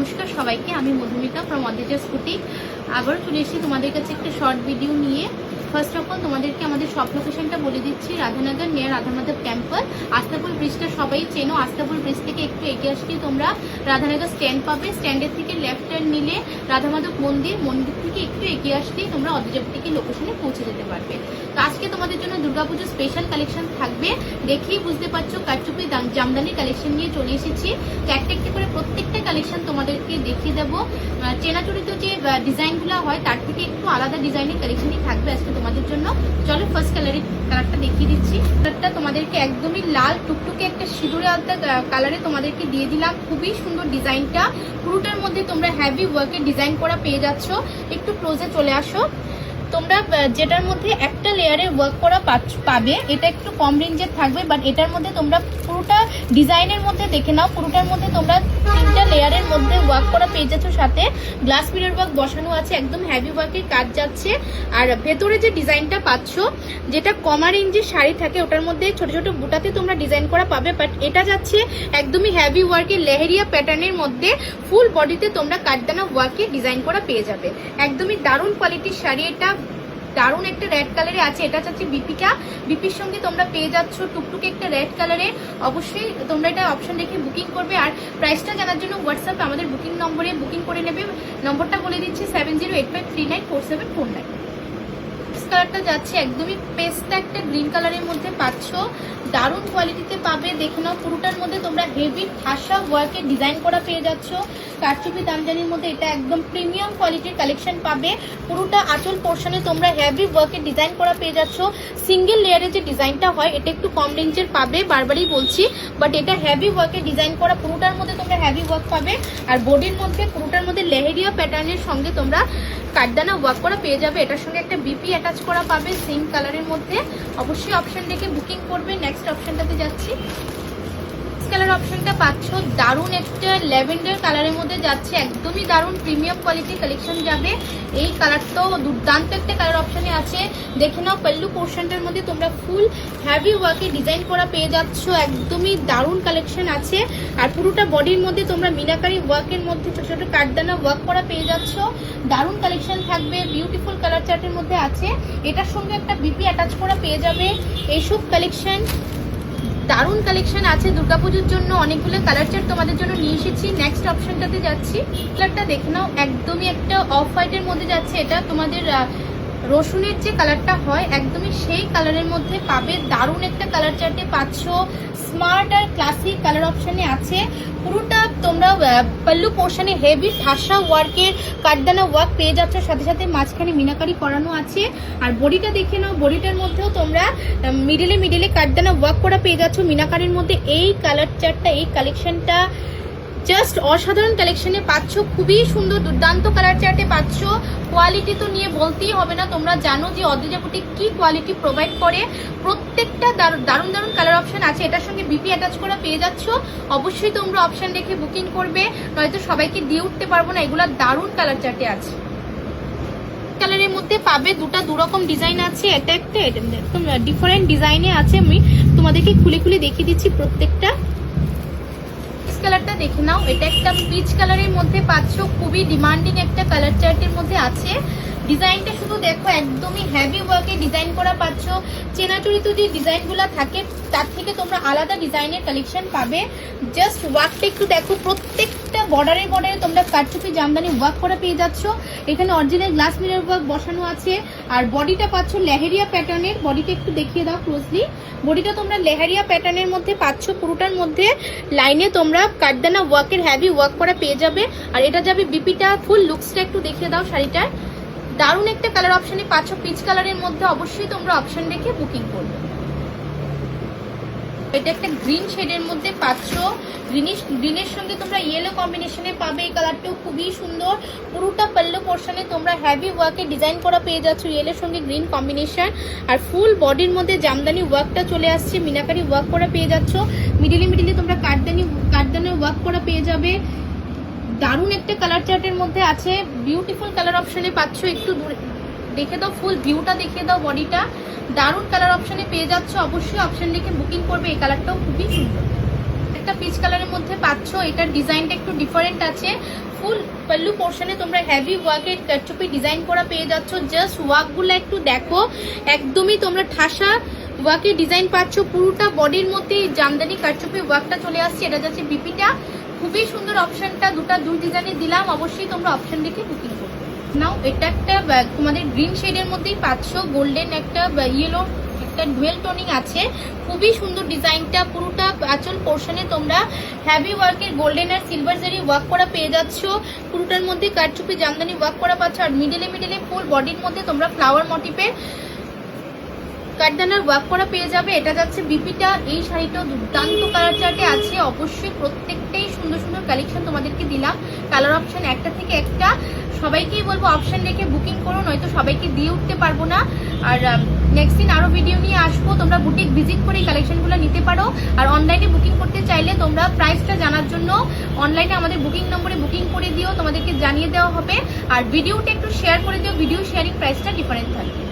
নমস্কার সবাইকে, আমি মধুমিতা ফ্রম অদ্রিজাস বুটিক। আবার চলে এসেছি তোমাদের কাছে একটা শর্ট ভিডিও নিয়ে। ফার্স্ট অফ অল তোমাদেরকে আমাদের শপ লোকেশনটা বলে দিচ্ছি, রাধানগর নিয়ার রাধামাধব ক্যাম্পাস। আস্তাপুর ব্রিজটা সবাই চেনো। আস্তাপুর ব্রিজ থেকে একটু এগিয়ে আসলেই তোমরা রাধানগর স্ট্যান্ড পাবে। স্ট্যান্ডের থেকে লেফট টার্ন নিলে রাধামাধব মন্দির থেকে একটু এগিয়ে আসলেই তোমরা অদ্রিজা বুটিকের লোকেশনে পৌঁছে যেতে পারবে। তো আজকে তোমাদের জন্য দুর্গাপুজোর স্পেশাল কালেকশন থাকবে, দেখেই বুঝতে পারছো কারচুপি জামদানি কালেকশন নিয়ে চলে এসেছি। তো একটা একটা করে প্রত্যেকটা কালেকশন তোমাদেরকে দেখিয়ে দেবো। চেনাচরিত যে ডিজাইনগুলো হয় তার থেকে একটু আলাদা ডিজাইনের কালেকশনই থাকবে আজকে তোমাদের জন্য। চলো ফার্স্ট কালারটা দেখিয়ে দিচ্ছি। কালারটা তোমাদেরকে একদমই লাল টুকটুকে একটা সিঁদুরে আলতা কালারে তোমাদেরকে দিয়ে দিলাম। খুবই সুন্দর ডিজাইনটা, পুরোটার মধ্যে তোমরা হেভি ওয়ার্কের ডিজাইন করা পেয়ে যাচ্ছ। একটু ক্লোজে চলে আসো। তোমরা যেটার মধ্যে একটা লেয়ারে ওয়ার্ক করা পাবে, এটা একটু কম রেঞ্জের থাকবে, বাট এটার মধ্যে তোমরা পুরোটা ডিজাইনের মধ্যে দেখে নাও, পুরোটার মধ্যে তোমরা 3টা লেয়ারের মধ্যে ওয়ার্ক করা পেয়ে যাচ্ছ। সাথে গ্লাস মিরর ওয়ার্ক বসানো আছে, একদম হেভি ওয়ার্কের কাজ যাচ্ছে। আর ভেতরে যে ডিজাইনটা পাচ্ছ, যেটা কমা রেঞ্জের শাড়ি থাকে ওটার মধ্যে ছোট ছোট বুটাতে তোমরা ডিজাইন করা পাবে, বাট এটা যাচ্ছে একদমই হেভি ওয়ার্কের লেহেরিয়া প্যাটার্নের মধ্যে ফুল বডিতে তোমরা কাঠদানা ওয়ার্কে ডিজাইন করা পেয়ে যাবে। একদমই দারুণ কোয়ালিটির শাড়ি, এটা দারুণ একটা রেড কালারে আছে। এটা হচ্ছে বিপির সঙ্গে তোমরা পেয়ে যাচ্ছ টুকটুকে একটা রেড কালারে। অবশ্যই তোমরা এটা অপশন রেখে বুকিং করবে। আর প্রাইসটা জানার জন্য হোয়াটসঅ্যাপে আমাদের বুকিং নম্বরে বুকিং করে নেবে। নম্বরটা বলে দিচ্ছি 7085394749। কালারটা যাচ্ছে একদমই পেস্তা একটা গ্রিন কালারের মধ্যে পাচ্ছ, দারুণ কোয়ালিটিতে পাবে। দেখে নাও, পুরোটার মধ্যে তোমরা হেভি ঠাসা ওয়ার্কের ডিজাইন করা পেয়ে যাচ্ছ। কারচুপি জামদানির মধ্যে এটা একদম প্রিমিয়াম কোয়ালিটির কালেকশন পাবে। পুরোটা আঁচল পোর্শনে তোমরা হেভি ওয়ার্কের ডিজাইন করা পেয়ে যাচ্ছ। সিঙ্গেল লেয়ারের যে ডিজাইনটা হয় এটা একটু কম রেঞ্জের পাবে, বারবারই বলছি, বাট এটা হেভি ওয়ার্কের ডিজাইন করা। পুরোটার মধ্যে তোমরা হেভি ওয়ার্ক পাবে। আর বডির মধ্যে পুরোটার মধ্যে লেহেরিয়া প্যাটার্নের সঙ্গে তোমরা কাঠদানা ওয়ার্ক করা পেয়ে যাবে। এটার সঙ্গে একটা বিপি অ্যাটাচ করা পাবে সেম কালারের মধ্যে। অবশ্যই অপশন দেখে বুকিং করবে। নেক্সট অপশনটাতে যাচ্ছি। কালার অপশনটা পাচ্ছ দারুণ একটা ল্যাভেন্ডার কালারের মধ্যে যাচ্ছে, একদমই দারুণ প্রিমিয়াম কোয়ালিটির কালেকশন যাবে। এই কালারটাও দুর্দান্ত একটা কালার অপশনে আছে। দেখে নাও, পল্লু পোর্শনটার মধ্যে তোমরা ফুল হেভি ওয়ার্কে ডিজাইন করা পেয়ে যাচ্ছ, একদমই দারুণ কালেকশন আছে। আর পুরোটা বডির মধ্যে তোমরা মিনাকারি ওয়ার্কের মধ্যে ছোট ছোট কাঠদানা ওয়ার্ক করা পেয়ে যাচ্ছ। দারুণ কালেকশন থাকবে, বিউটিফুল কালার চার্টের মধ্যে আছে। এটার সঙ্গে একটা বিপি অ্যাটাচ করা পেয়ে যাবে। এইসব কালেকশন দারুণ কালেকশন আছে দুর্গাপুজোর জন্য। অনেকগুলো কালার চার্ট তোমাদের জন্য নিয়ে এসেছি। নেক্সট অপশনটাতে যাচ্ছি। কালারটা দেখে নাও, একদমই একটা অফ হোয়াইটের মধ্যে যাচ্ছে। এটা তোমাদের রসুনের যে কালারটা হয় একদমই সেই কালারের মধ্যে পাবে। দারুণ একটা কালার চার্টে পাচ্ছ। স্মার্ট আর ক্লাসিক কালার অপশনে আছে। পুরোটা তোমরা পল্লু পোর্শনে হেভি ঠাসা ওয়ার্কের কাঠদানা ওয়ার্ক পেয়ে যাচ্ছ, সাথে সাথে মাঝখানে মিনাকারি করানো আছে। আর বডিটা দেখে নাও, বডিটার মধ্যেও তোমরা মিডিলে কাঠদানা ওয়ার্ক করা পেয়ে যাচ্ছ মিনাকারির মধ্যে। এই কালার চার্টটা, এই কালেকশনটা জাস্ট অসাধারণ কালেকশনে পাচ্ছ। খুবই সুন্দর দুর্দান্ত কালার চার্টে পাচ্ছ। কোয়ালিটি তো নিয়ে বলতেই হবে না, তোমরা জানো যে অদ্রিজা বুটিক কি কোয়ালিটি প্রোভাইড করে। প্রত্যেকটা দারুণ দারুণ কালার অপশন আছে। এটার সঙ্গে বিপি অ্যাটাচ করা পেয়ে যাচ্ছ। অবশ্যই তোমরা অপশন রেখে বুকিং করবে, নয়তো সবাইকে দিয়ে উঠতে পারবো না। এগুলো দারুণ কালার চার্টে আছে। কালারের মধ্যে পাবে দুরকম ডিজাইন আছে। এটা একটা একদম ডিফারেন্ট ডিজাইনে আছে। আমি তোমাদেরকে খুলে খুলে দেখিয়ে দিচ্ছি প্রত্যেকটা। কালারটা দেখে নাও, এটা একটা পিচ কালারের মধ্যে পাচ্ছ। খুবই ডিমান্ডিং একটা কালার চার্টের মধ্যে আছে। ডিজাইনটা শুধু দেখো, একদমই হেভি ওয়ার্কে ডিজাইন করা পাচ্ছ। চেনাচরিত যে ডিজাইনগুলো থাকে তার থেকে তোমরা আলাদা ডিজাইনের কালেকশন পাবে। জাস্ট ওয়ার্কটা একটু দেখো, প্রত্যেকটা বর্ডারে তোমরা কারচুপি জামদানি ওয়ার্ক করা পেয়ে যাচ্ছ। এখানে অরিজিনাল গ্লাস মিরর ওয়ার্ক বসানো আছে। আর বডিটা পাচ্ছ লেহেরিয়া প্যাটার্নের। বডিটা একটু দেখিয়ে দাও ক্লোজলি। বডিটা তোমরা লেহেরিয়া প্যাটার্নের মধ্যে পাচ্ছ। পুরোটার মধ্যে লাইনে তোমরা কাঠদানা ওয়ার্কের হেভি ওয়ার্ক করা পেয়ে যাবে। আর এটা যাবে বিপিটা। ফুল লুকসটা একটু দেখিয়ে দাও শাড়িটার। দারুণ একটা কালার অপশনে পাচ্ছ পিচ কালারের মধ্যে। অবশ্যই তোমরা অপশন রেখে বুকিং করবে। এটা একটা গ্রিন শেডের মধ্যে পাচ্ছ। গ্রিনের সঙ্গে তোমরা ইয়েলো কম্বিনেশনে পাবে। এই কালারটাও খুবই সুন্দর। পুরোটা পল্লু পোর্শনে তোমরা হেভি ওয়ার্কে ডিজাইন করা পেয়ে যাচ্ছ, ইয়েলোর সঙ্গে গ্রিন কম্বিনেশন। আর ফুল বডির মধ্যে জামদানি ওয়ার্কটা চলে আসছে, মিনাকারি ওয়ার্ক করা পেয়ে যাচ্ছ। মিডিলে তোমরা কাঠদানি ওয়ার্ক করা পেয়ে যাবে। দারুণ একটা কালার চার্টের মধ্যে আছে। বিউটিফুল কালার অপশনে পাচ্ছ। একটু দেখে দাও, ফুল ভিউটা দেখিয়ে দাও। বডিটা দারুণ কালার অপশনে পেয়ে যাচ্ছ। অবশ্যই অপশন লিখে বুকিং করবে। এই কালারটাও খুবই সুন্দর। একটা পিচ কালারের মধ্যে পাচ্ছ। এটার ডিজাইনটা একটু ডিফারেন্ট আছে। ফুল পাল্লু পোর্শনে তোমরা হেভি ওয়ার্কের কাটচুপি ডিজাইন করা পেয়ে যাচ্ছ। জাস্ট ওয়ার্কগুলো একটু দেখো, একদমই তোমরা ঠাসা ওয়ার্কের ডিজাইন পাচ্ছ। পুরোটা বডির মধ্যে জামদানি কাটচুপি ওয়ার্কটা চলে আসছে। এটা যাচ্ছে বিপিটা, খুবই সুন্দর অপশনটা, দুই ডিজাইনে দিলাম। অবশ্যই তোমরা অপশন দেখে বুকিং করো। নাও এটা একটা তোমাদের গ্রিন শেডের মধ্যেই পাচ্ছ, গোল্ডেন একটা ইয়েলো একটা ডুয়েল টোনিং আছে। খুবই সুন্দর ডিজাইনটা, পুরোটা আঁচল পোর্শনে তোমরা হেভি ওয়ার্কের গোল্ডেন আর সিলভার জারি ওয়ার্ক করা পেয়ে যাচ্ছ। পুরোটার মধ্যে কাটচুপি জামদানি ওয়ার্ক করা পাচ্ছ। আর মিডলে ফুল বডির মধ্যে তোমরা ফ্লাওয়ার মোটিভের কাঠদানার ওয়ার্ক করা পেয়ে যাবে। এটা যাচ্ছে বিপিটা। এই শাড়িটা দুর্দান্ত কালার চার্টে আছে। অবশ্যই প্রত্যেকটাই সুন্দর সুন্দর কালেকশন তোমাদেরকে দিলাম, কালার অপশন একটা থেকে একটা। সবাইকেই বলবো অপশন রেখে বুকিং করো, নয়তো সবাইকে দিয়ে উঠতে পারবো না। আর নেক্সট দিন আরো ভিডিও নিয়ে আসবো, তোমরা বুটিক ভিজিট করে এই কালেকশনগুলো নিতে পারো। আর অনলাইনে বুকিং করতে চাইলে তোমরা প্রাইসটা জানার জন্য অনলাইনে আমাদের বুকিং নম্বরে বুকিং করে দিও, তোমাদেরকে জানিয়ে দেওয়া হবে। আর ভিডিওটা একটু শেয়ার করে দিও, ভিডিও শেয়ারিং প্রাইসটা ডিফারেন্ট থাকবে।